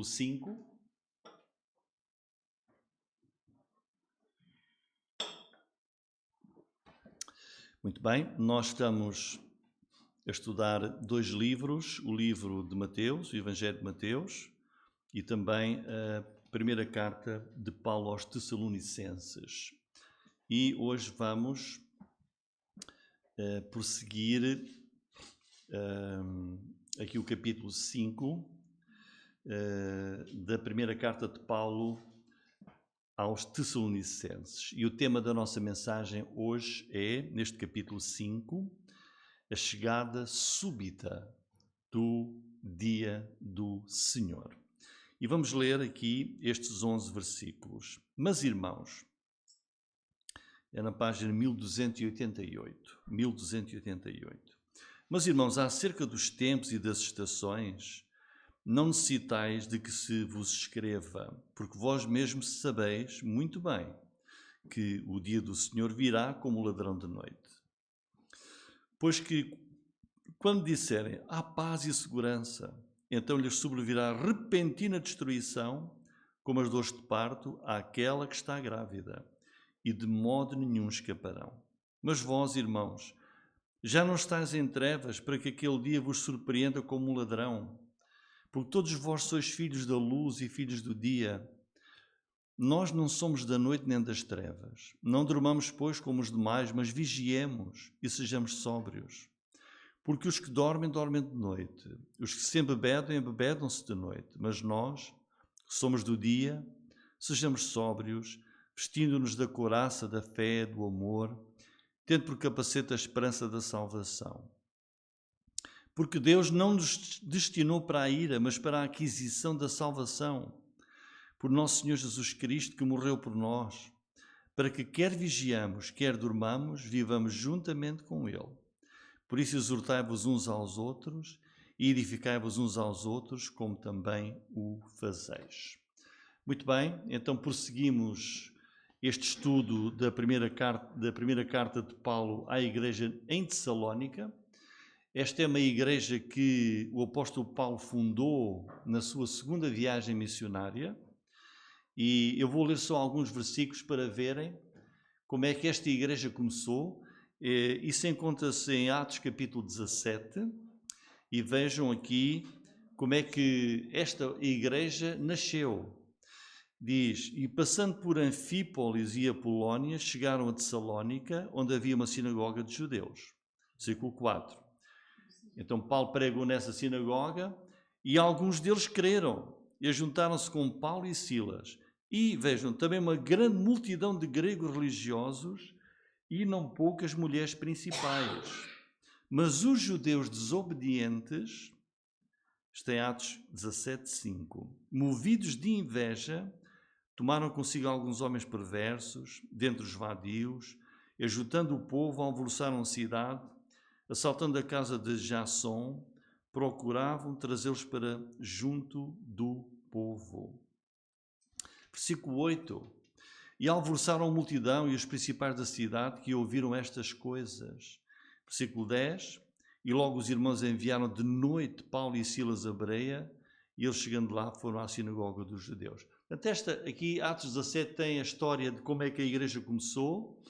5. Muito bem, nós estamos a estudar 2 livros, o livro de Mateus, o Evangelho de Mateus, e também a primeira carta de Paulo aos Tessalonicenses. E hoje vamos prosseguir aqui o capítulo 5 da primeira carta de Paulo aos Tessalonicenses. E o tema da nossa mensagem hoje é, neste capítulo 5, a chegada súbita do dia do Senhor. E vamos ler aqui estes 11 versículos. Mas, irmãos, é na página 1288. Mas, irmãos, acerca dos tempos e das estações, não necessitais de que se vos escreva, porque vós mesmos sabeis muito bem que o dia do Senhor virá como ladrão de noite. Pois que, quando disserem há paz e segurança, então lhes sobrevirá repentina destruição, como as dores de parto àquela que está grávida, e de modo nenhum escaparão. Mas vós, irmãos, já não estáis em trevas para que aquele dia vos surpreenda como um ladrão, porque todos vós sois filhos da luz e filhos do dia. Nós não somos da noite nem das trevas. Não dormamos, pois, como os demais, mas vigiemos e sejamos sóbrios. Porque os que dormem, dormem de noite. Os que se embebedam, embebedam-se de noite. Mas nós, que somos do dia, sejamos sóbrios, vestindo-nos da couraça da fé, do amor, tendo por capacete a esperança da salvação. Porque Deus não nos destinou para a ira, mas para a aquisição da salvação, por nosso Senhor Jesus Cristo, que morreu por nós, para que quer vigiamos, quer dormamos, vivamos juntamente com Ele. Por isso exortai-vos uns aos outros e edificai-vos uns aos outros, como também o fazeis. Muito bem, então prosseguimos este estudo da primeira carta de Paulo à igreja em Tessalónica. Esta é uma igreja que o apóstolo Paulo fundou na sua segunda viagem missionária, e eu vou ler só alguns versículos para verem como é que esta igreja começou. Isso encontra-se em Atos capítulo 17, e vejam aqui como é que esta igreja nasceu. Diz, e passando por Anfípolis e Apolónia, chegaram a Tessalónica, onde havia uma sinagoga de judeus. Versículo 4. Então Paulo pregou nessa sinagoga e alguns deles creram e juntaram-se com Paulo e Silas. E vejam, também uma grande multidão de gregos religiosos e não poucas mulheres principais. Mas os judeus desobedientes, está em Atos 17:5, movidos de inveja, tomaram consigo alguns homens perversos, dentre os vadios, e ajuntando o povo, alvoroçaram a cidade, assaltando a casa de Jasson, procuravam trazê-los para junto do povo. Versículo 8. E alvoroçaram a multidão e os principais da cidade que ouviram estas coisas. Versículo 10. E logo os irmãos enviaram de noite Paulo e Silas a Bereia, e eles chegando lá foram à sinagoga dos judeus. Portanto, aqui, Atos 17, tem a história de como é que a igreja começou.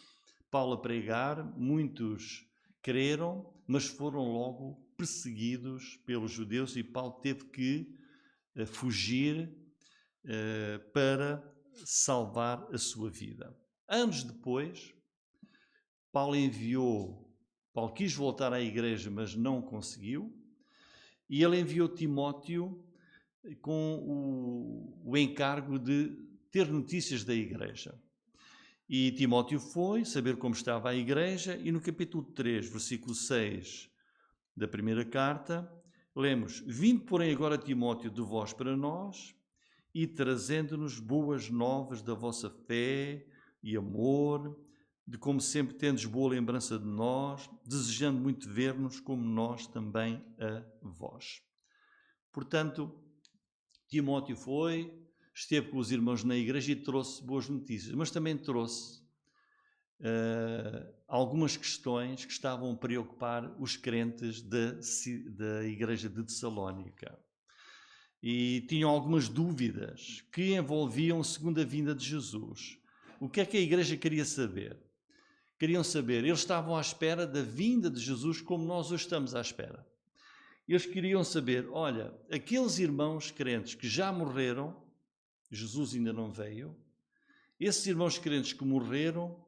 Paulo a pregar, muitos creram, mas foram logo perseguidos pelos judeus e Paulo teve que fugir para salvar a sua vida. Anos depois, Paulo quis voltar à igreja, mas não conseguiu, e ele enviou Timóteo com o encargo de ter notícias da igreja. E Timóteo foi saber como estava a igreja, e no capítulo 3, versículo 6 da primeira carta, lemos: vindo, porém, agora Timóteo de vós para nós, e trazendo-nos boas novas da vossa fé e amor, de como sempre tendes boa lembrança de nós, desejando muito ver-nos, como nós também a vós. Portanto, Timóteo esteve com os irmãos na igreja e trouxe boas notícias, mas também trouxe algumas questões que estavam a preocupar os crentes da igreja de Tessalónica. e tinham algumas dúvidas que envolviam a segunda vinda de Jesus. O que é que a igreja queria saber? Queriam saber, eles estavam à espera da vinda de Jesus como nós hoje estamos à espera. Eles queriam saber, olha, aqueles irmãos crentes que já morreram, Jesus ainda não veio, esses irmãos crentes que morreram,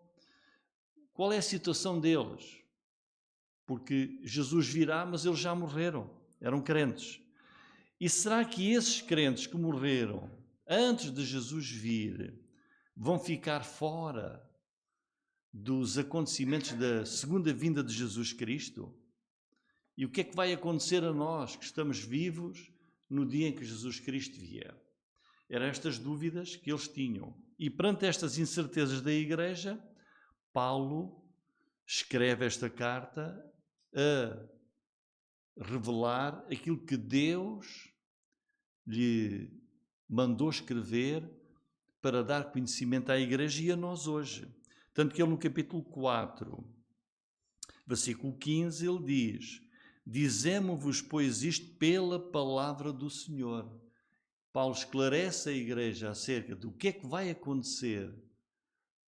qual é a situação deles? Porque Jesus virá, mas eles já morreram, eram crentes. E será que esses crentes que morreram antes de Jesus vir vão ficar fora dos acontecimentos da segunda vinda de Jesus Cristo? E o que é que vai acontecer a nós que estamos vivos no dia em que Jesus Cristo vier? Eram estas dúvidas que eles tinham. E perante estas incertezas da igreja, Paulo escreve esta carta a revelar aquilo que Deus lhe mandou escrever para dar conhecimento à igreja e a nós hoje. Tanto que ele no capítulo 4, versículo 15, ele diz: dizemo-vos, pois, isto pela palavra do Senhor. Paulo esclarece a igreja acerca do que é que vai acontecer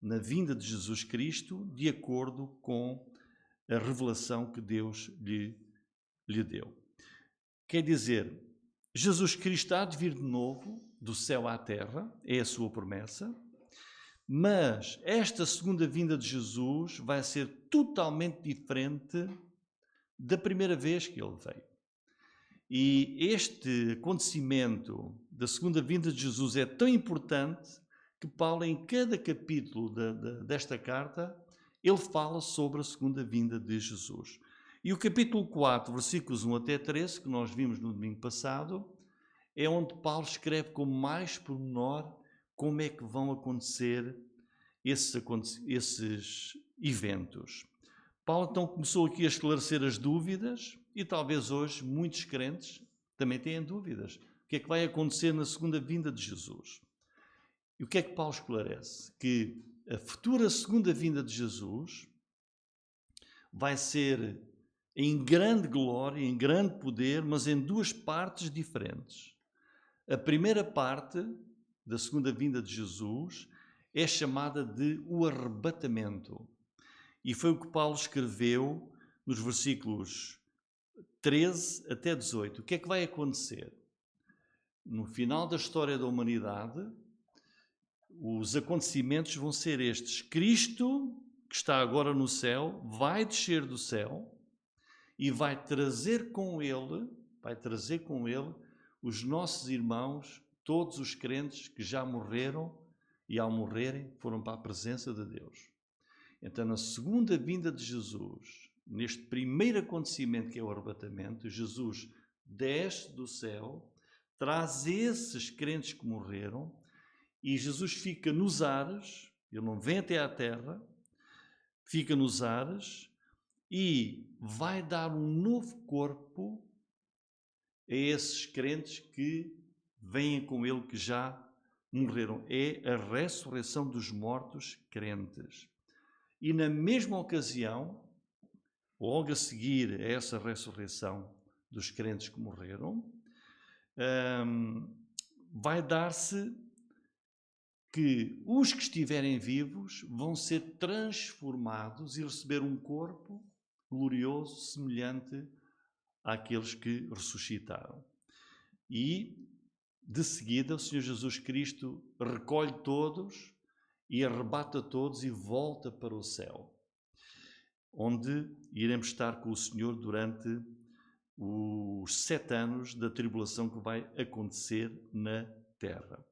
na vinda de Jesus Cristo, de acordo com a revelação que Deus lhe deu. Quer dizer, Jesus Cristo há de vir de novo do céu à terra, é a sua promessa, mas esta segunda vinda de Jesus vai ser totalmente diferente da primeira vez que ele veio. E este acontecimento da segunda vinda de Jesus é tão importante que Paulo, em cada capítulo desta carta, ele fala sobre a segunda vinda de Jesus. E o capítulo 4, versículos 1 até 13, que nós vimos no domingo passado, é onde Paulo escreve com mais pormenor como é que vão acontecer esses eventos. Paulo então começou aqui a esclarecer as dúvidas e talvez hoje muitos crentes também têm dúvidas. O que é que vai acontecer na segunda vinda de Jesus? E o que é que Paulo esclarece? Que a futura segunda vinda de Jesus vai ser em grande glória, em grande poder, mas em duas partes diferentes. A primeira parte da segunda vinda de Jesus é chamada de o arrebatamento. E foi o que Paulo escreveu nos versículos 13 até 18. O que é que vai acontecer? No final da história da humanidade, os acontecimentos vão ser estes. Cristo, que está agora no céu, vai descer do céu e vai trazer com ele os nossos irmãos, todos os crentes que já morreram e ao morrerem foram para a presença de Deus. Então, na segunda vinda de Jesus, neste primeiro acontecimento que é o arrebatamento, Jesus desce do céu, traz esses crentes que morreram e Jesus fica nos ares, ele não vem até à terra, fica nos ares e vai dar um novo corpo a esses crentes que vêm com ele, que já morreram. É a ressurreição dos mortos crentes. E na mesma ocasião, logo a seguir a essa ressurreição dos crentes que morreram, vai dar-se que os que estiverem vivos vão ser transformados e receber um corpo glorioso, semelhante àqueles que ressuscitaram. E, de seguida, o Senhor Jesus Cristo recolhe todos e arrebata todos e volta para o céu, onde iremos estar com o Senhor durante os 7 anos da tribulação que vai acontecer na terra.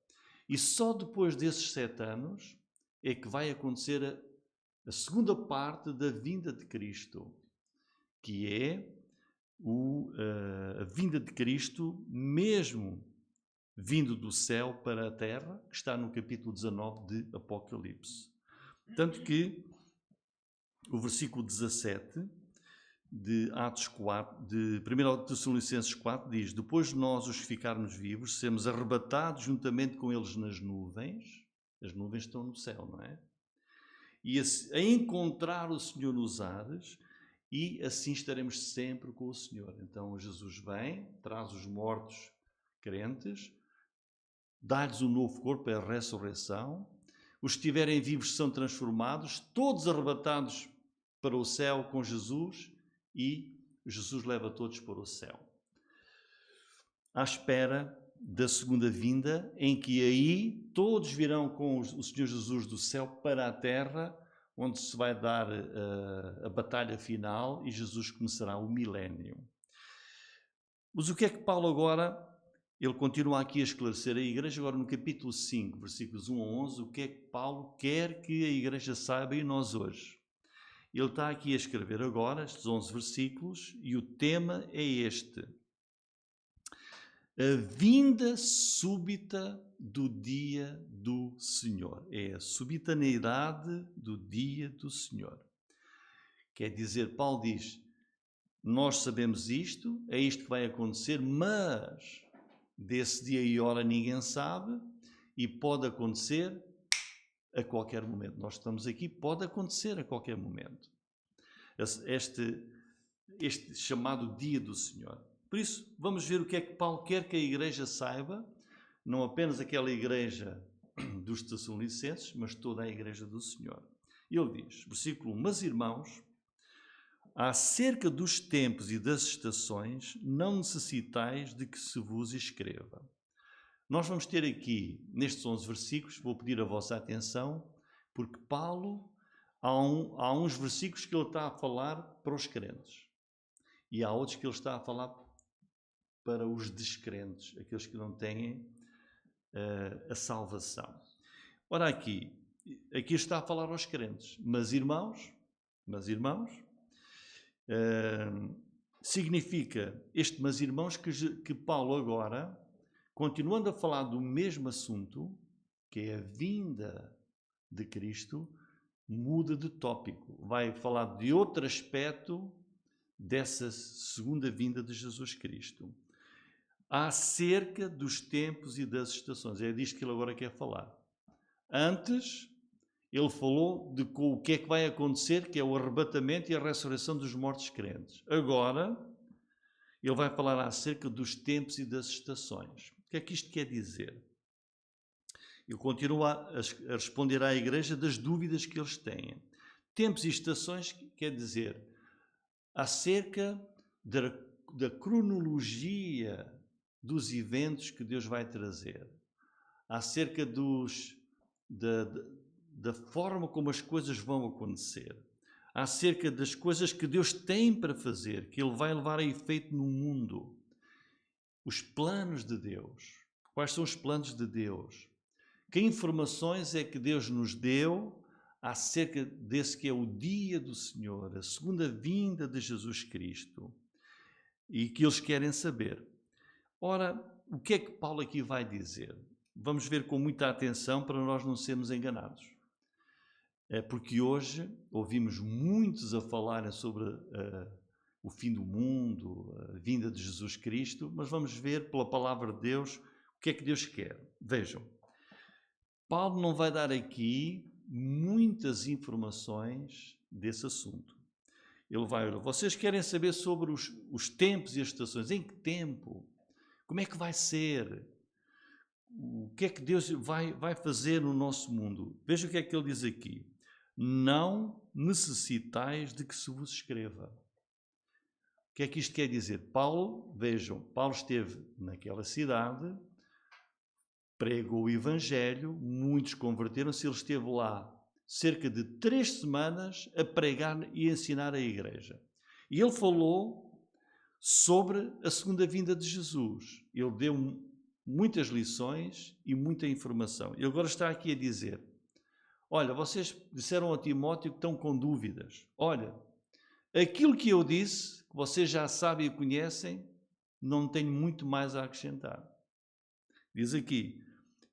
E só depois desses 7 anos é que vai acontecer a segunda parte da vinda de Cristo, que é a vinda de Cristo, mesmo vindo do céu para a terra, que está no capítulo 19 de Apocalipse. Tanto que o versículo 17 de Atos 4, de 1 Tessalonicenses 4, diz: depois de nós os ficarmos vivos, sermos arrebatados juntamente com eles nas nuvens. As nuvens estão no céu, não é? E a encontrar o Senhor nos ares, e assim estaremos sempre com o Senhor. Então Jesus vem, traz os mortos crentes, dá-lhes um novo corpo, é a ressurreição. Os que estiverem vivos são transformados, todos arrebatados para o céu com Jesus, e Jesus leva todos para o céu. À espera da segunda vinda, em que aí todos virão com o Senhor Jesus do céu para a terra, onde se vai dar a batalha final e Jesus começará o milénio. Mas o que é que Paulo agora, ele continua aqui a esclarecer a igreja, agora no capítulo 5, versículos 1 a 11, o que é que Paulo quer que a igreja saiba e nós hoje. Ele está aqui a escrever agora estes 11 versículos e o tema é este: a vinda súbita do dia do Senhor. É a subitaneidade do dia do Senhor. Quer dizer, Paulo diz, nós sabemos isto, é isto que vai acontecer, mas desse dia e hora ninguém sabe e pode acontecer a qualquer momento. Nós estamos aqui, pode acontecer a qualquer momento. Este chamado dia do Senhor. Por isso, vamos ver o que é que Paulo quer que a igreja saiba, não apenas aquela igreja dos Tessalonicenses, mas toda a igreja do Senhor. Ele diz, versículo 1, mas irmãos, acerca dos tempos e das estações, não necessitais de que se vos escreva. Nós vamos ter aqui, nestes 11 versículos, vou pedir a vossa atenção, porque Paulo, há uns versículos que ele está a falar para os crentes, e há outros que ele está a falar para os descrentes, aqueles que não têm a salvação. Ora, aqui está a falar aos crentes, mas irmãos, significa este mas irmãos que Paulo agora, continuando a falar do mesmo assunto, que é a vinda de Cristo, muda de tópico, vai falar de outro aspecto dessa segunda vinda de Jesus Cristo. Acerca dos tempos e das estações. É disto que ele agora quer falar. Antes, ele falou de o que é que vai acontecer, que é o arrebatamento e a ressurreição dos mortos crentes. Agora, ele vai falar acerca dos tempos e das estações. O que é que isto quer dizer? Ele continua a responder à igreja das dúvidas que eles têm. Tempos e estações quer dizer acerca da cronologia dos eventos que Deus vai trazer, acerca da forma como as coisas vão acontecer, acerca das coisas que Deus tem para fazer, que Ele vai levar a efeito no mundo, os planos de Deus. Quais são os planos de Deus? Que informações é que Deus nos deu acerca desse que é o dia do Senhor, a segunda vinda de Jesus Cristo, e que eles querem saber. Ora, o que é que Paulo aqui vai dizer? Vamos ver com muita atenção para nós não sermos enganados. É porque hoje ouvimos muitos a falarem sobre o fim do mundo, a vinda de Jesus Cristo, mas vamos ver pela palavra de Deus o que é que Deus quer. Vejam, Paulo não vai dar aqui muitas informações desse assunto. Ele vai, vocês querem saber sobre os tempos e as estações, em que tempo? Como é que vai ser? O que é que Deus vai fazer no nosso mundo? Veja o que é que ele diz aqui. Não necessitais de que se vos escreva. O que é que isto quer dizer? Vejam, Paulo esteve naquela cidade, pregou o Evangelho, muitos converteram-se, ele esteve lá cerca de 3 semanas a pregar e ensinar a igreja. E ele falou sobre a segunda vinda de Jesus. Ele deu muitas lições e muita informação. E agora está aqui a dizer, olha, vocês disseram a Timóteo que estão com dúvidas. Olha, aquilo que eu disse, que vocês já sabem e conhecem, não tenho muito mais a acrescentar. Diz aqui,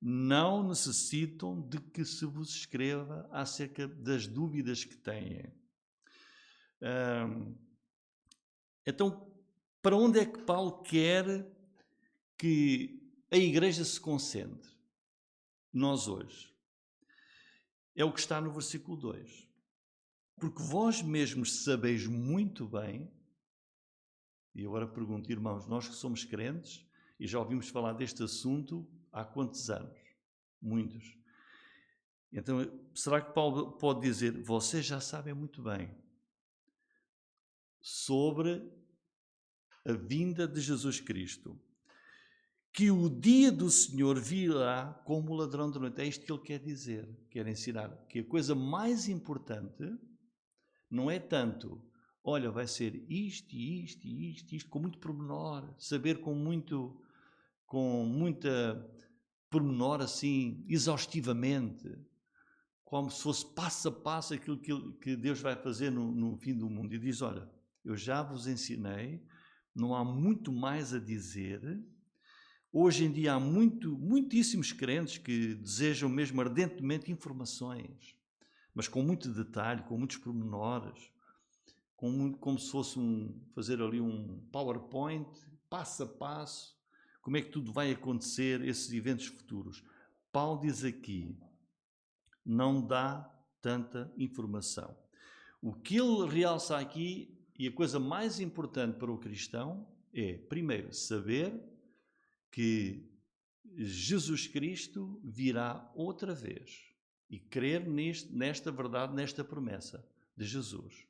não necessitam de que se vos escreva acerca das dúvidas que têm. Então, para onde é que Paulo quer que a igreja se concentre? Nós hoje. É o que está no versículo 2. Porque vós mesmos sabeis muito bem, e agora pergunto, irmãos, nós que somos crentes, E já ouvimos falar deste assunto há quantos anos? Muitos. Então, será que Paulo pode dizer, vocês já sabem muito bem sobre a vinda de Jesus Cristo, que o dia do Senhor virá como o ladrão da noite. É isto que ele quer dizer, quer ensinar, que a coisa mais importante não é tanto, olha, vai ser isto e isto e isto, isto, com muito pormenor, saber com muita pormenor assim, exaustivamente, como se fosse passo a passo aquilo que Deus vai fazer no fim do mundo. E diz, olha, eu já vos ensinei, não há muito mais a dizer. Hoje em dia há muitíssimos crentes que desejam mesmo ardentemente informações, mas com muito detalhe, com muitos pormenores, como se fosse fazer ali um PowerPoint, passo a passo, como é que tudo vai acontecer, esses eventos futuros. Paulo diz aqui, não dá tanta informação. O que ele realça aqui, e a coisa mais importante para o cristão, é, primeiro, saber que Jesus Cristo virá outra vez e crer nesta verdade, nesta promessa de Jesus.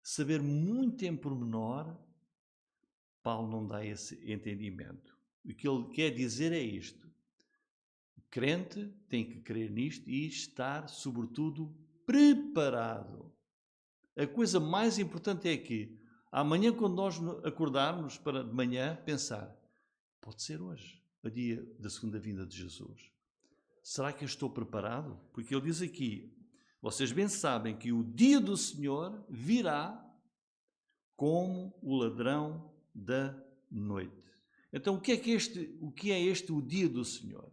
Saber muito em pormenor, Paulo não dá esse entendimento. O que ele quer dizer é isto. O crente tem que crer nisto e estar, sobretudo, preparado. A coisa mais importante é que amanhã, quando nós acordarmos para de manhã, pensar, pode ser hoje, o dia da segunda vinda de Jesus. Será que eu estou preparado? Porque ele diz aqui, vocês bem sabem que o dia do Senhor virá como o ladrão da noite. Então, o que é este o dia do Senhor?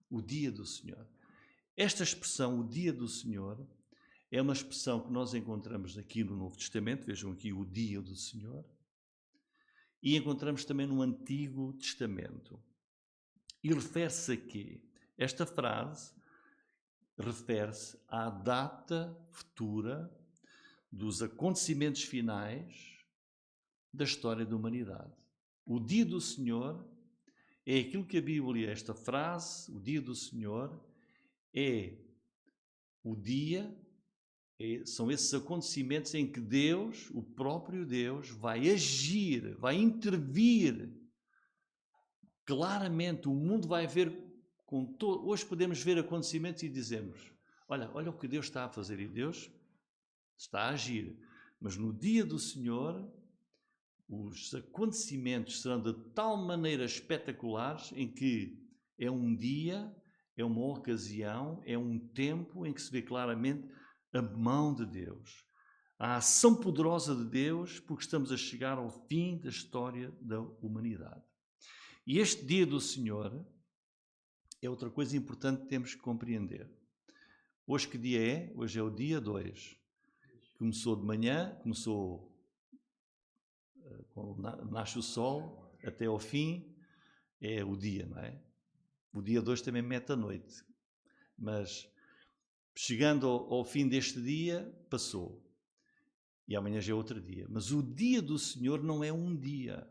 O dia do Senhor. Esta expressão, o dia do Senhor, é uma expressão que nós encontramos aqui no Novo Testamento, vejam aqui o dia do Senhor, e encontramos também no Antigo Testamento. E refere-se a quê? Esta frase refere-se à data futura dos acontecimentos finais da história da humanidade. O dia do Senhor é aquilo que a Bíblia, esta frase, o dia do Senhor, é o dia, são esses acontecimentos em que Deus, o próprio Deus, vai agir, vai intervir. Claramente, o mundo vai ver, hoje podemos ver acontecimentos e dizemos, olha o que Deus está a fazer, e Deus está a agir. Mas no dia do Senhor, os acontecimentos serão de tal maneira espetaculares em que é um dia, é uma ocasião, é um tempo em que se vê claramente a mão de Deus, a ação poderosa de Deus, porque estamos a chegar ao fim da história da humanidade. E este dia do Senhor é outra coisa importante que temos que compreender. Hoje que dia é? Hoje é o dia 2. Começou de manhã, quando nasce o sol, até ao fim é o dia, não é? O dia 2 também mete a noite. Mas chegando ao fim deste dia, passou. E amanhã já é outro dia. Mas o dia do Senhor não é um dia.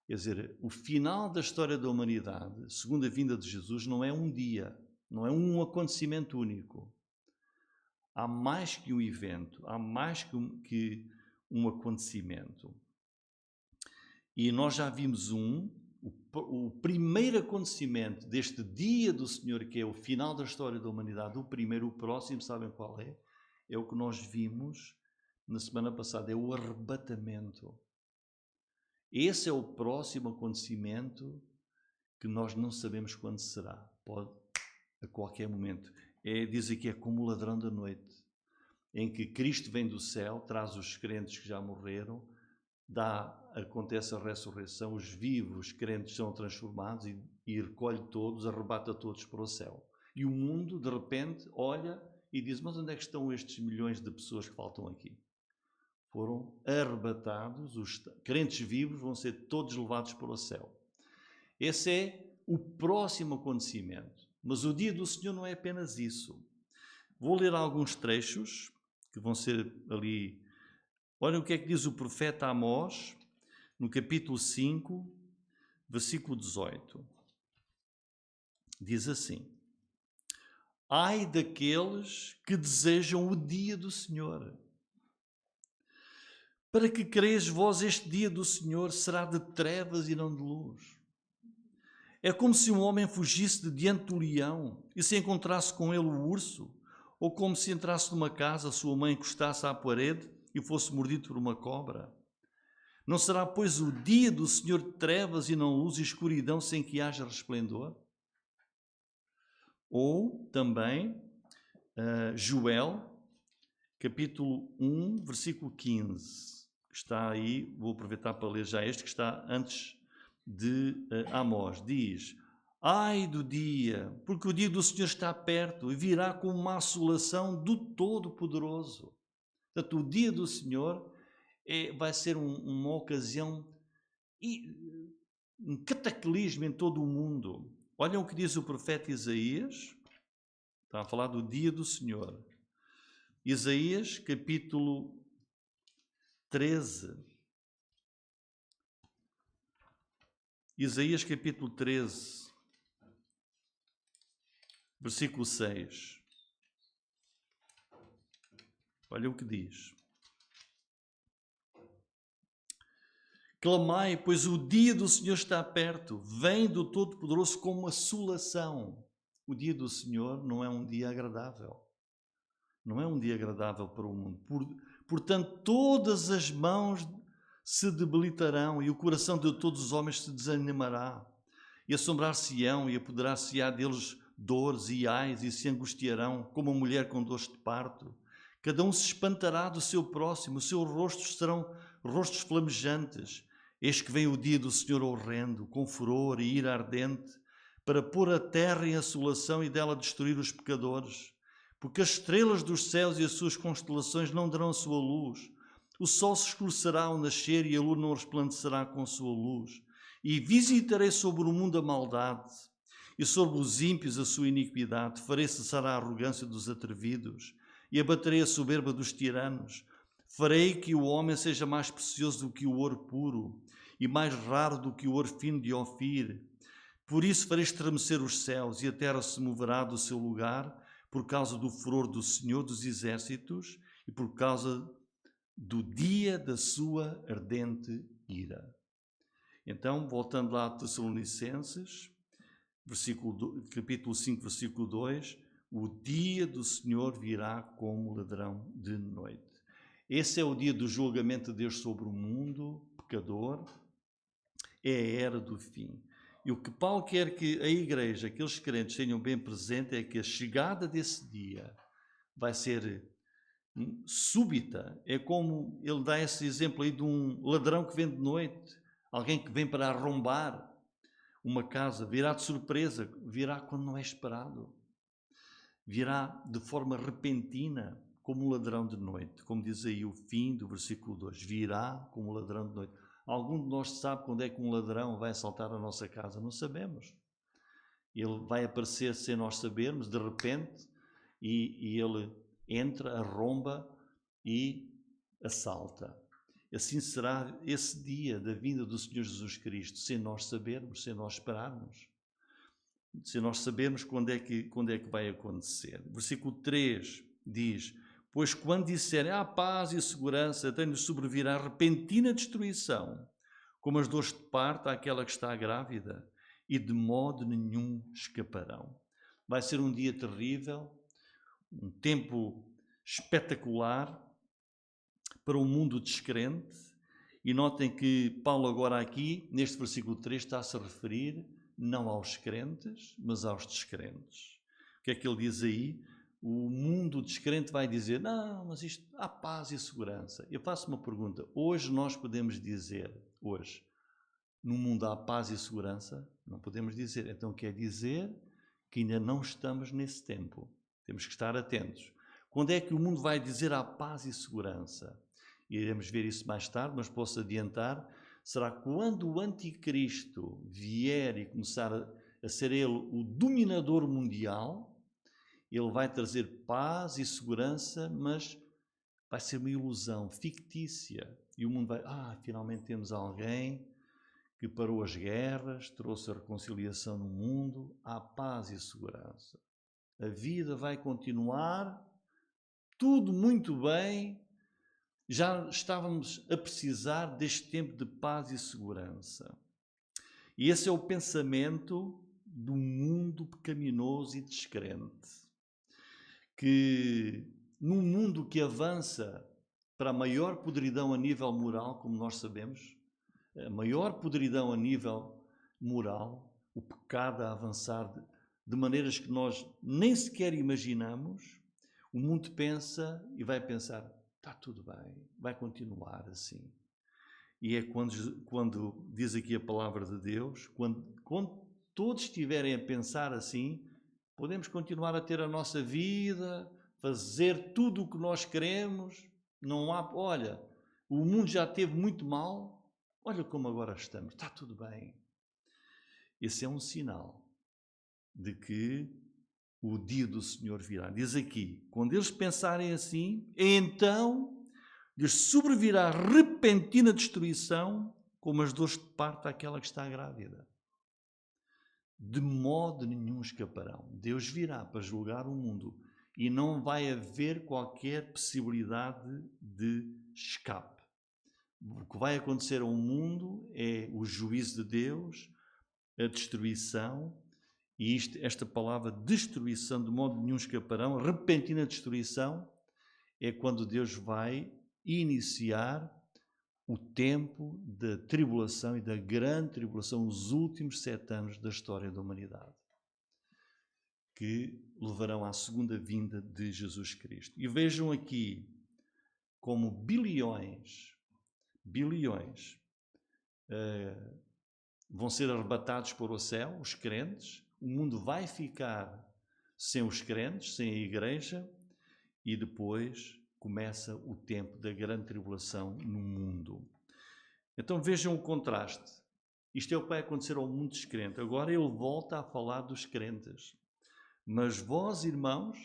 Quer dizer, o final da história da humanidade, segundo a vinda de Jesus, não é um dia, não é um acontecimento único. Há mais que um evento, há mais que um acontecimento. E nós já vimos o primeiro acontecimento deste dia do Senhor, que é o final da história da humanidade, o próximo, sabem qual é? É o que nós vimos na semana passada, é o arrebatamento. Esse é o próximo acontecimento que nós não sabemos quando será. Pode a qualquer momento. Diz aqui, é como o ladrão da noite, em que Cristo vem do céu, traz os crentes que já morreram, acontece a ressurreição, os vivos crentes são transformados e recolhe todos, arrebata todos para o céu. E o mundo, de repente, olha e diz, mas onde é que estão estes milhões de pessoas que faltam aqui? Foram arrebatados, os crentes vivos vão ser todos levados para o céu. Esse é o próximo acontecimento. Mas o dia do Senhor não é apenas isso. Vou ler alguns trechos que vão ser ali. Olha o que é que diz o profeta Amós, no capítulo 5, versículo 18, diz assim: ai daqueles que desejam o dia do Senhor. Para que creis vós este dia do Senhor será de trevas e não de luz? É como se um homem fugisse de diante do leão e se encontrasse com ele o urso, ou como se entrasse numa casa, sua mãe encostasse à parede e fosse mordido por uma cobra. Não será, pois, o dia do Senhor de trevas e não luz e escuridão sem que haja resplendor? Ou também, Joel, capítulo 1, versículo 15, que está aí, vou aproveitar para ler já este, que está antes de Amós. Diz: ai do dia, porque o dia do Senhor está perto e virá com uma assolação do Todo-Poderoso. Portanto, o dia do Senhor vai ser uma ocasião, um cataclismo em todo o mundo. Olhem o que diz o profeta Isaías, está a falar do dia do Senhor. Isaías, capítulo 13. Isaías, capítulo 13, versículo 6. Olha o que diz: clamai, pois o dia do Senhor está perto, vem do Todo-Poderoso como assolação. O dia do Senhor não é um dia agradável. Não é um dia agradável para o mundo. Portanto, todas as mãos se debilitarão e o coração de todos os homens se desanimará. E assombrar-se-ão e apoderar-se-á deles dores e ais e se angustiarão como uma mulher com dores de parto. Cada um se espantará do seu próximo, os seus rostos serão rostos flamejantes. Eis que vem o dia do Senhor horrendo, com furor e ira ardente, para pôr a terra em assolação e dela destruir os pecadores. Porque as estrelas dos céus e as suas constelações não darão a sua luz. O sol se escurecerá ao nascer e a lua não resplandecerá com a sua luz. E visitarei sobre o mundo a maldade, e sobre os ímpios a sua iniquidade. Farei cessar a arrogância dos atrevidos, e abaterei a soberba dos tiranos. Farei que o homem seja mais precioso do que o ouro puro, e mais raro do que o ouro fino de Ofir. Por isso farei estremecer os céus, e a terra se moverá do seu lugar, por causa do furor do Senhor dos Exércitos, e por causa do dia da sua ardente ira. Então, voltando lá a Tessalonicenses, capítulo 5, versículo 2, o dia do Senhor virá como ladrão de noite. Esse é o dia do julgamento de Deus sobre o mundo pecador, é a era do fim. E o que Paulo quer que a igreja, aqueles crentes tenham bem presente é que a chegada desse dia vai ser súbita. É como ele dá esse exemplo aí de um ladrão que vem de noite, alguém que vem para arrombar uma casa, virá de surpresa, virá quando não é esperado, virá de forma repentina, como um ladrão de noite, como diz aí o fim do versículo 2, virá como um ladrão de noite. Algum de nós sabe quando é que um ladrão vai assaltar a nossa casa? Não sabemos. Ele vai aparecer sem nós sabermos, de repente, e ele entra, arromba e assalta. Assim será esse dia da vinda do Senhor Jesus Cristo, sem nós sabermos, sem nós esperarmos, sem nós sabermos quando é que vai acontecer. Versículo 3 diz: pois quando disserem a paz e segurança, tem de sobrevir a repentina destruição, como as dores de parto àquela que está grávida, e de modo nenhum escaparão. Vai ser um dia terrível, um tempo espetacular para o mundo descrente. E notem que Paulo agora aqui, neste versículo 3, está a se referir não aos crentes, mas aos descrentes. O que é que ele diz aí? O mundo descrente vai dizer, não, mas isto há paz e segurança. Eu faço uma pergunta. Hoje nós podemos dizer, hoje, no mundo há paz e segurança? Não podemos dizer. Então quer dizer que ainda não estamos nesse tempo. Temos que estar atentos. Quando é que o mundo vai dizer há paz e segurança? Iremos ver isso mais tarde, mas posso adiantar, será quando o anticristo vier e começar a ser ele o dominador mundial, ele vai trazer paz e segurança, mas vai ser uma ilusão fictícia. E o mundo vai, finalmente temos alguém que parou as guerras, trouxe a reconciliação no mundo, há paz e segurança. A vida vai continuar, tudo muito bem. Já estávamos a precisar deste tempo de paz e segurança. E esse é o pensamento do mundo pecaminoso e descrente. Que num mundo que avança para a maior podridão a nível moral, como nós sabemos, a maior podridão a nível moral, o pecado a avançar de maneiras que nós nem sequer imaginamos, o mundo pensa e vai pensar, está tudo bem, vai continuar assim. E é quando diz aqui a palavra de Deus, quando todos estiverem a pensar assim, podemos continuar a ter a nossa vida, fazer tudo o que nós queremos, não há, olha, o mundo já esteve muito mal, olha como agora estamos, está tudo bem. Esse é um sinal de que o dia do Senhor virá. Diz aqui, quando eles pensarem assim, então lhes sobrevirá repentina destruição, como as dores de parto àquela que está grávida. De modo nenhum escaparão. Deus virá para julgar o mundo e não vai haver qualquer possibilidade de escape. O que vai acontecer ao mundo é o juízo de Deus, a destruição, e esta palavra destruição, de modo nenhum escaparão, repentina destruição, é quando Deus vai iniciar o tempo da tribulação e da grande tribulação, os últimos 7 anos da história da humanidade, que levarão à segunda vinda de Jesus Cristo. E vejam aqui como bilhões vão ser arrebatados para o céu, os crentes, o mundo vai ficar sem os crentes, sem a igreja, e depois começa o tempo da grande tribulação no mundo. Então vejam o contraste. Isto é o que vai acontecer ao mundo descrente. Agora ele volta a falar dos crentes. Mas vós, irmãos,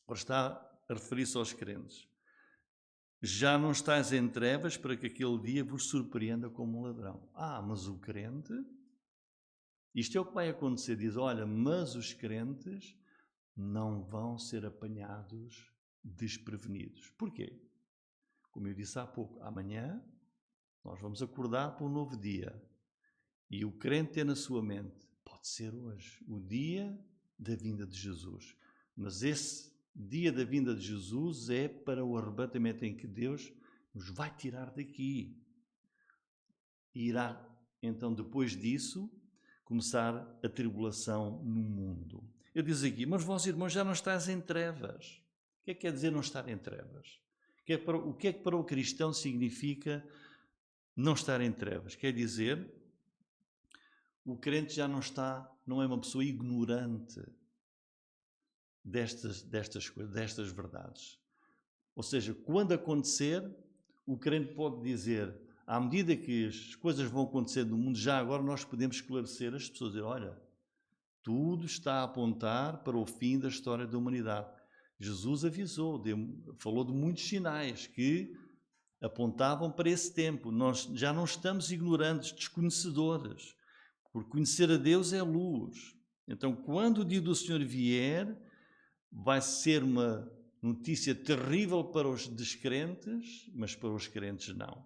agora está a referir-se aos crentes, já não estáis em trevas para que aquele dia vos surpreenda como um ladrão. Mas o crente, isto é o que vai acontecer, diz, olha, mas os crentes não vão ser apanhados desprevenidos. Porquê? Como eu disse há pouco, amanhã nós vamos acordar para um novo dia. E o crente tem na sua mente, pode ser hoje, o dia da vinda de Jesus. Mas esse dia da vinda de Jesus é para o arrebatamento em que Deus nos vai tirar daqui. E irá, então, depois disso, começar a tribulação no mundo. Eu diz aqui, mas vós, irmãos, já não estáis em trevas. O que é que quer dizer não estar em trevas? O que é que para o cristão significa não estar em trevas? Quer dizer, o crente já não é uma pessoa ignorante destas coisas, destas verdades. Ou seja, quando acontecer, o crente pode dizer, à medida que as coisas vão acontecer no mundo, já agora nós podemos esclarecer as pessoas, dizer, olha, tudo está a apontar para o fim da história da humanidade. Jesus avisou, falou de muitos sinais que apontavam para esse tempo. Nós já não estamos ignorantes, desconhecedores, porque conhecer a Deus é luz. Então, quando o dia do Senhor vier, vai ser uma notícia terrível para os descrentes, mas para os crentes não.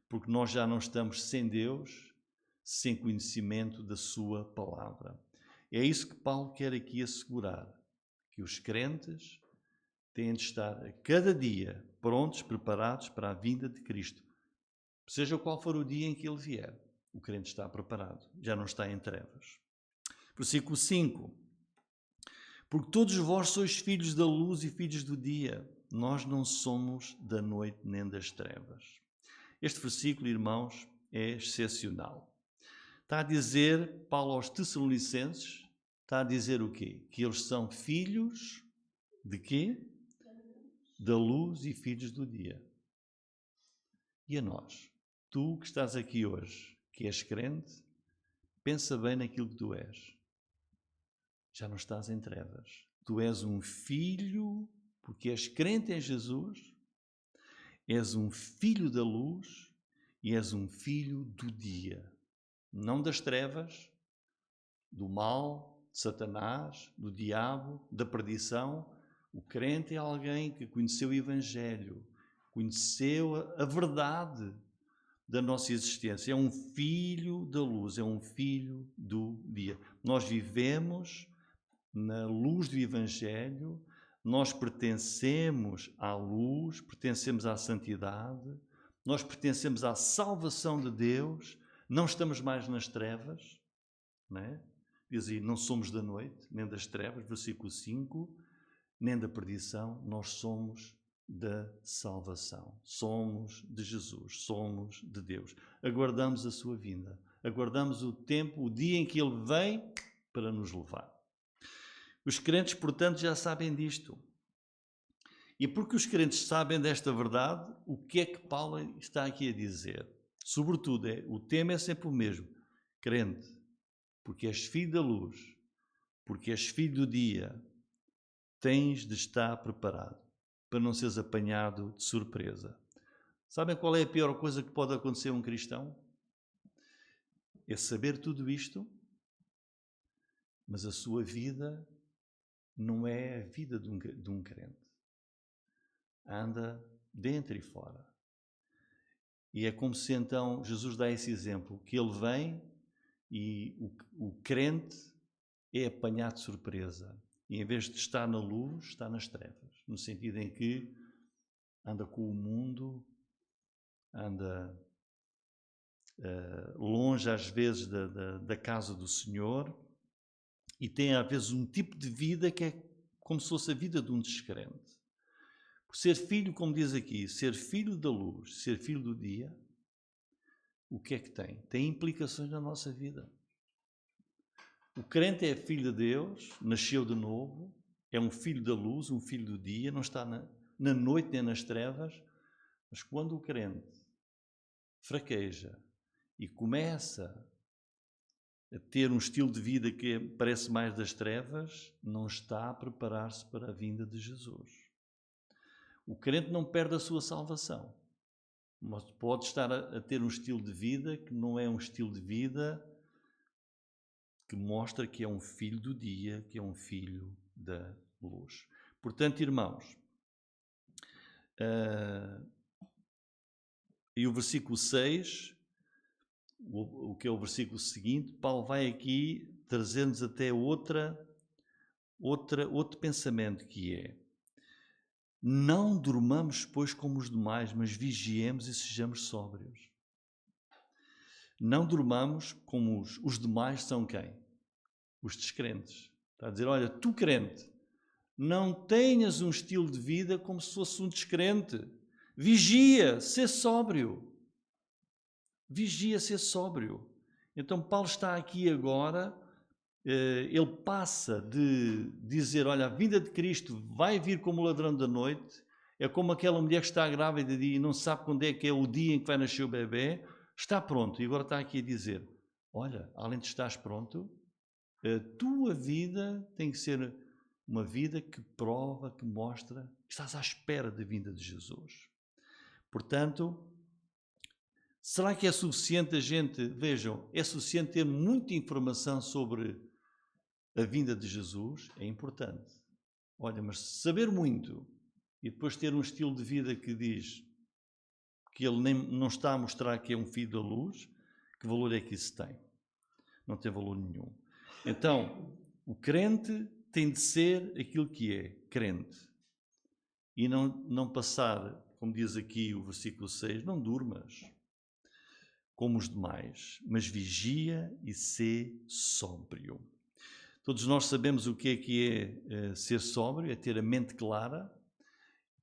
Porque nós já não estamos sem Deus, sem conhecimento da sua palavra. É isso que Paulo quer aqui assegurar, que os crentes têm de estar a cada dia prontos, preparados para a vinda de Cristo. Seja qual for o dia em que ele vier, o crente está preparado, já não está em trevas. Versículo 5. Porque todos vós sois filhos da luz e filhos do dia, nós não somos da noite nem das trevas. Este versículo, irmãos, é excepcional. Está a dizer, Paulo aos Tessalonicenses, está a dizer o quê? Que eles são filhos de quê? Da luz e filhos do dia. E a nós? Tu que estás aqui hoje, que és crente, pensa bem naquilo que tu és. Já não estás em trevas. Tu és um filho, porque és crente em Jesus, és um filho da luz e és um filho do dia, não das trevas, do mal, de Satanás, do diabo, da perdição. O crente é alguém que conheceu o Evangelho, conheceu a verdade da nossa existência. É um filho da luz, é um filho do dia. Nós vivemos na luz do Evangelho, nós pertencemos à luz, pertencemos à santidade, nós pertencemos à salvação de Deus, não estamos mais nas trevas, não é? Diz aí, não somos da noite, nem das trevas, versículo 5, nem da perdição, nós somos da salvação. Somos de Jesus, somos de Deus. Aguardamos a sua vinda, aguardamos o tempo, o dia em que Ele vem para nos levar. Os crentes, portanto, já sabem disto. E porque os crentes sabem desta verdade, o que é que Paulo está aqui a dizer? Sobretudo, o tema é sempre o mesmo. Crente, porque és filho da luz, porque és filho do dia, tens de estar preparado para não seres apanhado de surpresa. Sabem qual é a pior coisa que pode acontecer a um cristão? É saber tudo isto, mas a sua vida não é a vida de um crente. Anda dentro e fora. E é como se então Jesus dá esse exemplo, que ele vem e o crente é apanhado de surpresa. E em vez de estar na luz, está nas trevas. No sentido em que anda com o mundo, anda longe às vezes da casa do Senhor e tem às vezes um tipo de vida que é como se fosse a vida de um descrente. Por ser filho, como diz aqui, ser filho da luz, ser filho do dia, o que é que tem? Tem implicações na nossa vida. O crente é filho de Deus, nasceu de novo, é um filho da luz, um filho do dia, não está na noite nem nas trevas, mas quando o crente fraqueja e começa a ter um estilo de vida que parece mais das trevas, não está a preparar-se para a vinda de Jesus. O crente não perde a sua salvação, mas pode estar a ter um estilo de vida que não é um estilo de vida que mostra que é um filho do dia, que é um filho da luz. Portanto, irmãos, e o versículo 6, o que é o versículo seguinte, Paulo vai aqui trazer-nos até outro pensamento, que é: não durmamos, pois, como os demais, mas vigiemos e sejamos sóbrios. Não durmamos como os demais são quem? Os descrentes. Está a dizer, olha, tu crente, não tenhas um estilo de vida como se fosse um descrente. Vigia, ser sóbrio. Vigia, ser sóbrio. Então Paulo está aqui agora, ele passa de dizer, olha, a vinda de Cristo vai vir como o ladrão da noite, é como aquela mulher que está grávida e não sabe quando é que é o dia em que vai nascer o bebê, está pronto, e agora está aqui a dizer, olha, além de estares pronto, a tua vida tem que ser uma vida que prova, que mostra que estás à espera da vinda de Jesus. Portanto, será que é suficiente a gente, vejam, é suficiente ter muita informação sobre a vinda de Jesus? É importante. Olha, mas saber muito e depois ter um estilo de vida que diz que ele não está a mostrar que é um filho da luz, que valor é que isso tem? Não tem valor nenhum. Então, o crente tem de ser aquilo que é, crente. E não passar, como diz aqui o versículo 6, não durmas como os demais, mas vigia e sê sóbrio. Todos nós sabemos o que é ser sóbrio, é ter a mente clara,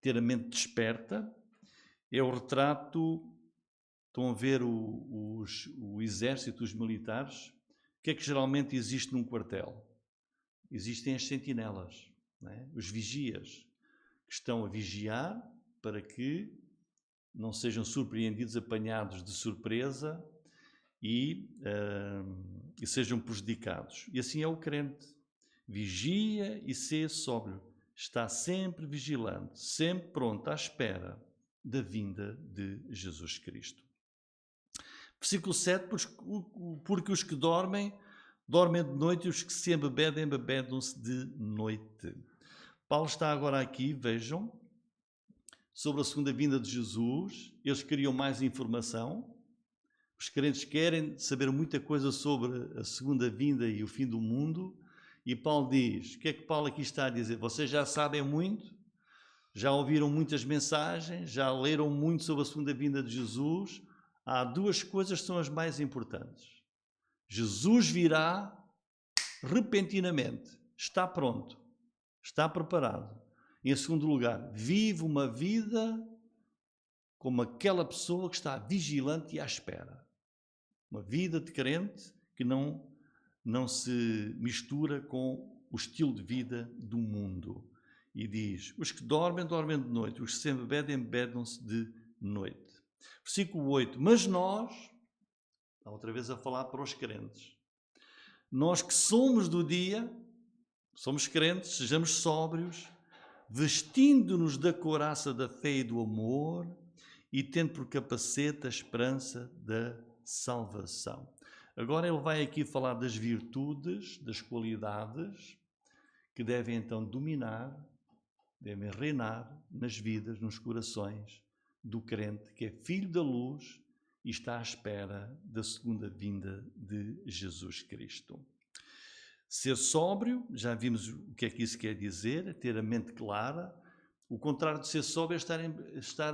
ter a mente desperta. É o retrato, estão a ver o exército, os militares, o que é que geralmente existe num quartel? Existem as sentinelas, não é? Os vigias, que estão a vigiar para que não sejam surpreendidos, apanhados de surpresa e sejam prejudicados. E assim é o crente. Vigia e sê sóbrio. Está sempre vigilante, sempre pronto, à espera da vinda de Jesus Cristo. Versículo 7, porque os que dormem, dormem de noite, e os que se embebedem, embebedam-se de noite. Paulo está agora aqui, vejam, sobre a segunda vinda de Jesus. Eles queriam mais informação. Os crentes querem saber muita coisa sobre a segunda vinda e o fim do mundo. E Paulo diz, o que é que Paulo aqui está a dizer? Vocês já sabem muito, já ouviram muitas mensagens, já leram muito sobre a segunda vinda de Jesus. Há duas coisas que são as mais importantes. Jesus virá repentinamente, está pronto, está preparado. Em segundo lugar, vive uma vida como aquela pessoa que está vigilante e à espera. Uma vida de crente que não se mistura com o estilo de vida do mundo. E diz, os que dormem, dormem de noite, os que se embebedem, embebedam-se de noite. Versículo 8, mas nós, está outra vez a falar para os crentes, nós que somos do dia, somos crentes, sejamos sóbrios, vestindo-nos da couraça da fé e do amor e tendo por capacete a esperança da salvação. Agora ele vai aqui falar das virtudes, das qualidades que devem então dominar, devem reinar nas vidas, nos corações do crente que é filho da luz e está à espera da segunda vinda de Jesus Cristo. Ser sóbrio, já vimos o que é que isso quer dizer, ter a mente clara. O contrário de ser sóbrio é estar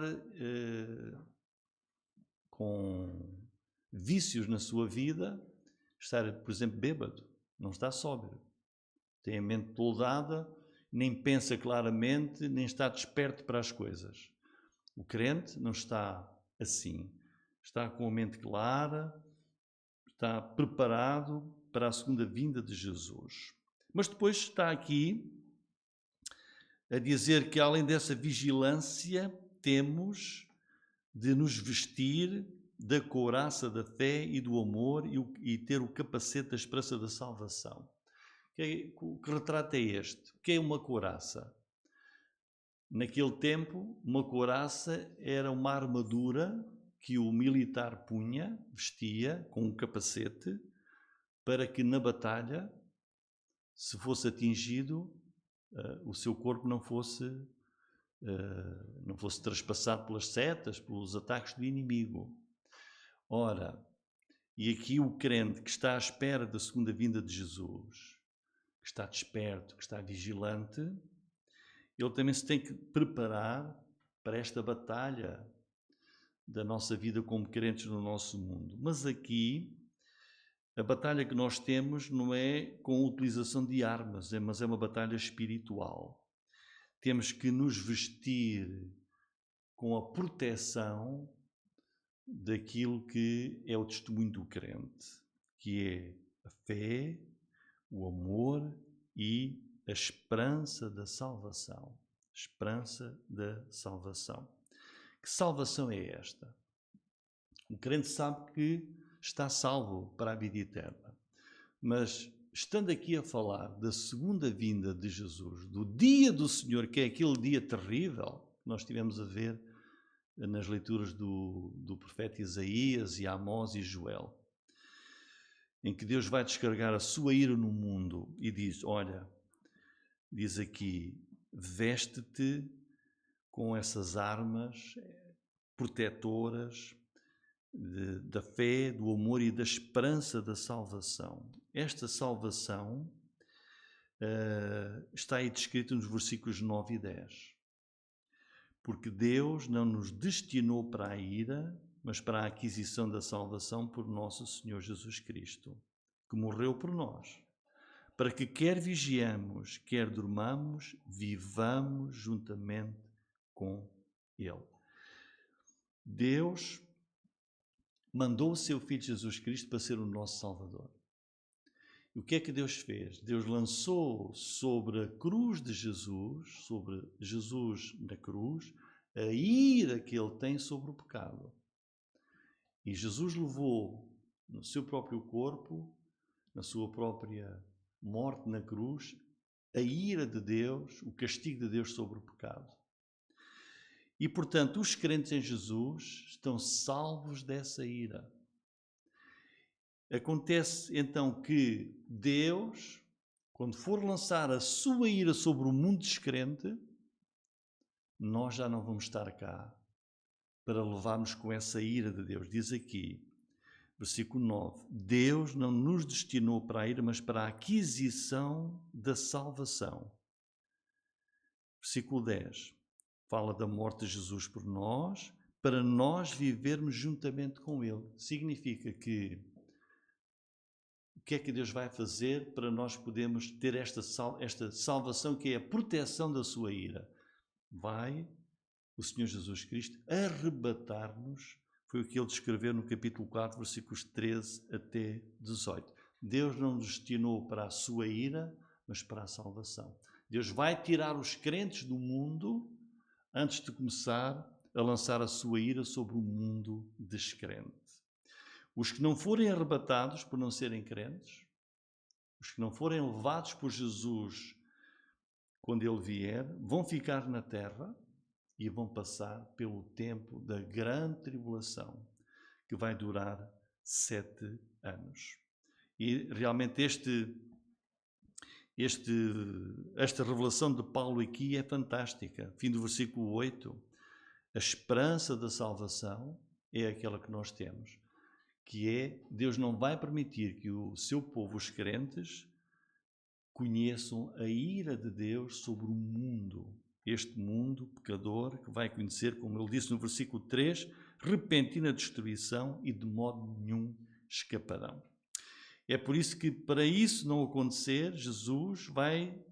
com vícios na sua vida, estar, por exemplo, bêbado, não está sóbrio. Tem a mente toldada, nem pensa claramente, nem está desperto para as coisas. O crente não está assim. Está com a mente clara, está preparado para a segunda vinda de Jesus. Mas depois está aqui a dizer que além dessa vigilância, temos de nos vestir da couraça da fé e do amor e ter o capacete da esperança da salvação. Que retrato é este? O que é uma couraça? Naquele tempo, uma couraça era uma armadura que o militar punha, vestia com um capacete, para que na batalha, se fosse atingido, o seu corpo não fosse traspassado pelas setas, pelos ataques do inimigo. Ora, e aqui o crente que está à espera da segunda vinda de Jesus, que está desperto, que está vigilante, ele também se tem que preparar para esta batalha da nossa vida como crentes no nosso mundo. Mas aqui, a batalha que nós temos não é com a utilização de armas, mas é uma batalha espiritual. Temos que nos vestir com a proteção daquilo que é o testemunho do crente, que é a fé, o amor e a esperança da salvação. Esperança da salvação. Que salvação é esta? O crente sabe que está salvo para a vida eterna. Mas, estando aqui a falar da segunda vinda de Jesus, do dia do Senhor, que é aquele dia terrível que nós tivemos a ver nas leituras do profeta Isaías e Amós e Joel, em que Deus vai descarregar a sua ira no mundo e diz, olha, diz aqui, veste-te com essas armas protetoras da fé, do amor e da esperança da salvação. Esta salvação está aí descrita nos versículos 9 e 10. Porque Deus não nos destinou para a ira, mas para a aquisição da salvação por nosso Senhor Jesus Cristo, que morreu por nós, para que quer vigiamos, quer dormamos, vivamos juntamente com Ele. Deus mandou o seu Filho Jesus Cristo para ser o nosso Salvador. E o que é que Deus fez? Deus lançou sobre a cruz de Jesus, sobre Jesus na cruz, a ira que ele tem sobre o pecado. E Jesus levou no seu próprio corpo, na sua própria morte na cruz, a ira de Deus, o castigo de Deus sobre o pecado. E, portanto, os crentes em Jesus estão salvos dessa ira. acontece então que Deus, quando for lançar a sua ira sobre o mundo descrente, nós já não vamos estar cá para levarmos com essa ira de Deus. Diz aqui, versículo 9, Deus não nos destinou para a ira, mas para a aquisição da salvação. Versículo 10, fala da morte de Jesus por nós, para nós vivermos juntamente com Ele. Significa que o que é que Deus vai fazer para nós podermos ter esta salvação, que é a proteção da sua ira? Vai o Senhor Jesus Cristo arrebatar-nos, foi o que ele descreveu no capítulo 4, versículos 13 até 18. Deus não nos destinou para a sua ira, mas para a salvação. Deus vai tirar os crentes do mundo antes de começar a lançar a sua ira sobre o mundo descrente. Os que não forem arrebatados por não serem crentes, os que não forem levados por Jesus quando Ele vier, vão ficar na terra e vão passar pelo tempo da grande tribulação, que vai durar 7 anos. E realmente esta revelação de Paulo aqui é fantástica. Fim do versículo 8, a esperança da salvação é aquela que nós temos, que é, Deus não vai permitir que o seu povo, os crentes, conheçam a ira de Deus sobre o mundo, este mundo pecador que vai conhecer, como ele disse no versículo 3, repentina destruição e de modo nenhum escaparão. É por isso que, para isso não acontecer, Jesus vai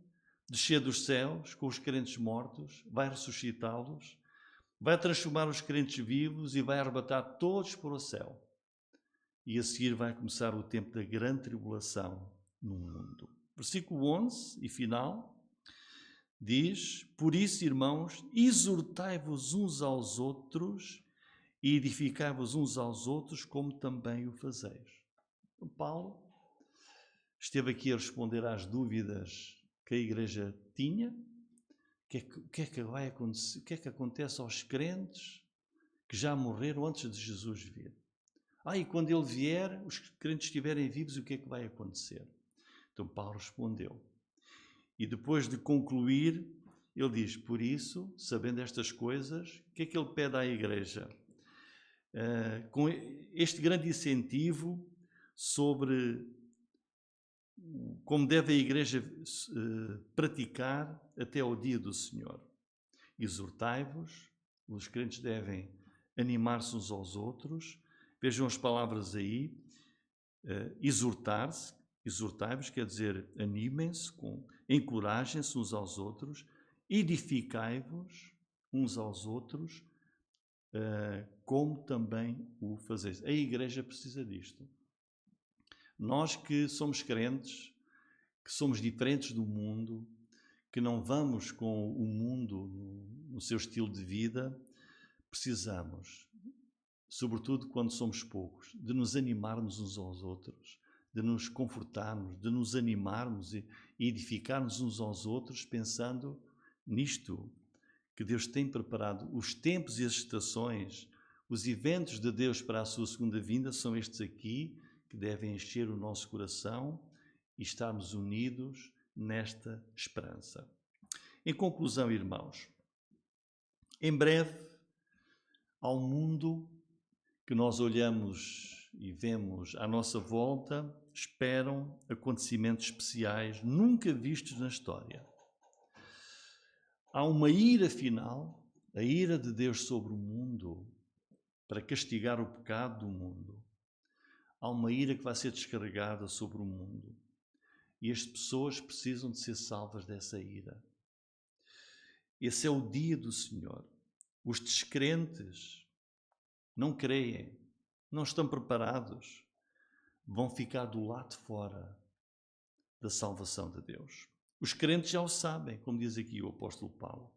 descer dos céus com os crentes mortos, vai ressuscitá-los, vai transformar os crentes vivos e vai arrebatar todos para o céu. E a seguir vai começar o tempo da grande tribulação no mundo. Versículo 11 e final diz: por isso, irmãos, exortai-vos uns aos outros e edificai-vos uns aos outros, como também o fazeis. O Paulo esteve aqui a responder às dúvidas que a igreja tinha. O que é que vai acontecer? O que é que acontece aos crentes que já morreram antes de Jesus vir? E quando ele vier, os crentes estiverem vivos, o que é que vai acontecer? Então Paulo respondeu. E depois de concluir, ele diz, por isso, sabendo estas coisas, o que é que ele pede à igreja? Com este grande incentivo sobre como deve a igreja praticar até ao dia do Senhor. Exortai-vos, os crentes devem animar-se uns aos outros. Vejam as palavras aí, exortai-vos, quer dizer, animem-se, encorajem-se uns aos outros, edificai-vos uns aos outros, como também o fazeis. A igreja precisa disto. Nós que somos crentes, que somos diferentes do mundo, que não vamos com o mundo no seu estilo de vida, precisamos, sobretudo quando somos poucos, de nos animarmos uns aos outros, de nos confortarmos, de nos animarmos e edificarmos uns aos outros, pensando nisto que Deus tem preparado. Os tempos e as estações, os eventos de Deus para a sua segunda vinda são estes aqui, que devem encher o nosso coração e estarmos unidos nesta esperança. Em conclusão, irmãos, em breve, ao mundo que nós olhamos e vemos à nossa volta, esperam acontecimentos especiais nunca vistos na história. Há uma ira final, a ira de Deus sobre o mundo, para castigar o pecado do mundo. Há uma ira que vai ser descarregada sobre o mundo. E as pessoas precisam de ser salvas dessa ira. Esse é o dia do Senhor. Os descrentes não creem, não estão preparados, vão ficar do lado de fora da salvação de Deus. Os crentes já o sabem, como diz aqui o apóstolo Paulo.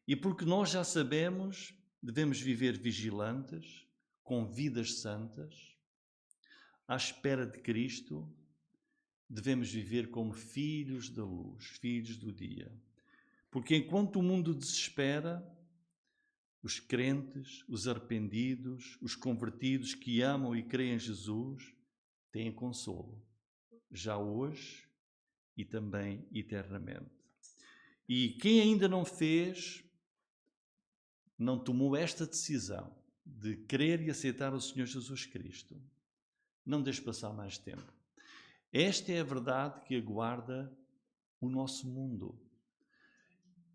E porque nós já sabemos, devemos viver vigilantes, com vidas santas, à espera de Cristo, devemos viver como filhos da luz, filhos do dia. Porque enquanto o mundo desespera, os crentes, os arrependidos, os convertidos que amam e creem em Jesus, têm consolo, já hoje e também eternamente. E quem ainda não fez, não tomou esta decisão de crer e aceitar o Senhor Jesus Cristo, não deixe passar mais tempo. Esta é a verdade que aguarda o nosso mundo.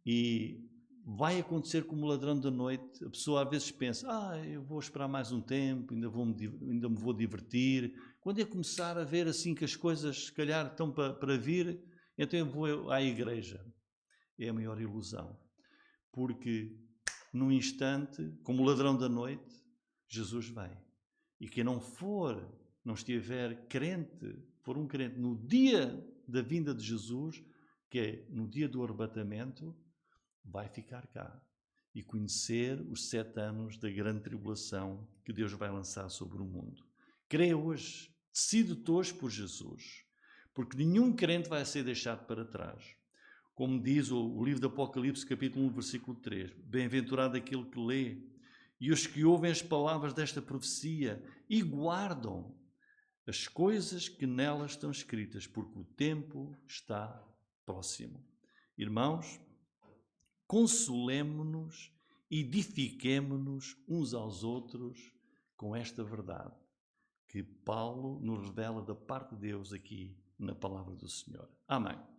E vai acontecer como o ladrão da noite. A pessoa às vezes pensa, eu vou esperar mais um tempo, ainda me vou divertir. Quando eu começar a ver assim que as coisas se calhar estão para vir, então eu vou à igreja. É a maior ilusão. Porque num instante, como o ladrão da noite, Jesus vem. E quem não estiver crente, for um crente no dia da vinda de Jesus, que é no dia do arrebatamento, vai ficar cá e conhecer os 7 anos da grande tribulação que Deus vai lançar sobre o mundo. Crê hoje, decide-te hoje por Jesus, porque nenhum crente vai ser deixado para trás. Como diz o livro do Apocalipse, capítulo 1, versículo 3, bem-aventurado aquele que lê e os que ouvem as palavras desta profecia e guardam as coisas que nelas estão escritas, porque o tempo está próximo. Irmãos, consolemo-nos, edifiquemo-nos uns aos outros com esta verdade que Paulo nos revela da parte de Deus aqui na palavra do Senhor. Amém.